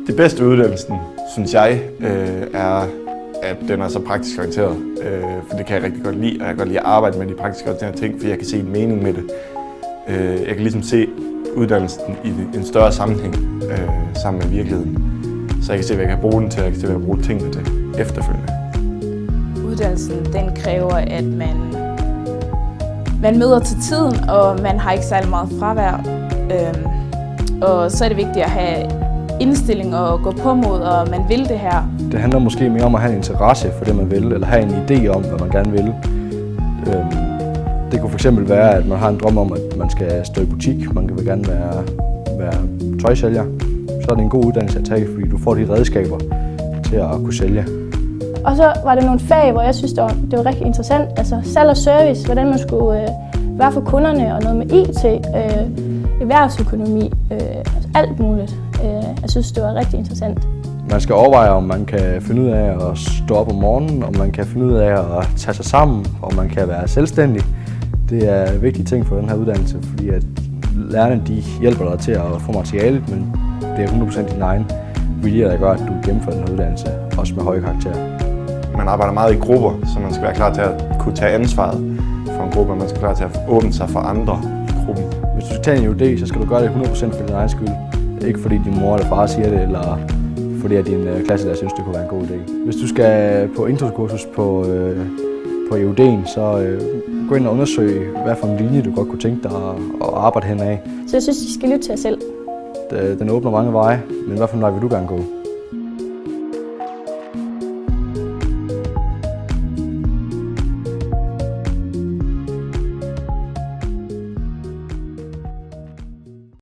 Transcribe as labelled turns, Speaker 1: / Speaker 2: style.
Speaker 1: Det bedste ved uddannelsen, synes jeg, er, at den er så praktisk orienteret. For det kan jeg rigtig godt lide, og jeg kan godt lide at arbejde med de praktisk orienterede ting, fordi jeg kan se en mening med det. Jeg kan ligesom se uddannelsen i en større sammenhæng sammen med virkeligheden. Så jeg kan se, hvad jeg kan bruge den til, og jeg kan se, hvad jeg kan bruge tingene til efterfølgende.
Speaker 2: Uddannelsen, den kræver, at man møder til tiden, og man har ikke særlig meget fravær. Og så er det vigtigt at have indstilling og gå på mod, og man vil det her.
Speaker 3: Det handler måske mere om at have en interesse for det, man vil, eller have en idé om, hvad man gerne vil. Det kunne fx være, at man har en drøm om, at man skal stå i butik, man vil gerne være tøjsælger. Så er det en god uddannelse at tage, fordi du får de redskaber til at kunne sælge.
Speaker 4: Og så var det nogle fag, hvor jeg synes, det var rigtig interessant. Altså salg og service, hvordan man skulle være for kunderne, og noget med IT, erhvervsøkonomi, alt muligt. Jeg synes, det var rigtig interessant.
Speaker 3: Man skal overveje, om man kan finde ud af at stå op om morgenen, om man kan finde ud af at tage sig sammen, om man kan være selvstændig. Det er vigtige ting for den her uddannelse, fordi at lærerne de hjælper dig til at få materialet, men det er 100% din egen vilje, der gør, at du gennemfører den her uddannelse, også med høje karakterer.
Speaker 1: Man arbejder meget i grupper, så man skal være klar til at kunne tage ansvaret for en gruppe, og man skal være klar til at åbne sig for andre i gruppen.
Speaker 3: Hvis du skal tage en UD, så skal du gøre det 100% for din egen skyld. Ikke fordi din mor eller far siger det, eller fordi at din klasselærer synes, det kunne være en god idé. Hvis du skal på introkursus på EUD'en, så gå ind og undersøg, hvad for en linje du godt kunne tænke dig at arbejde henad.
Speaker 4: Så jeg synes, I skal lytte til jer selv.
Speaker 3: Den åbner mange veje, men hvad for en vej vil du gerne gå?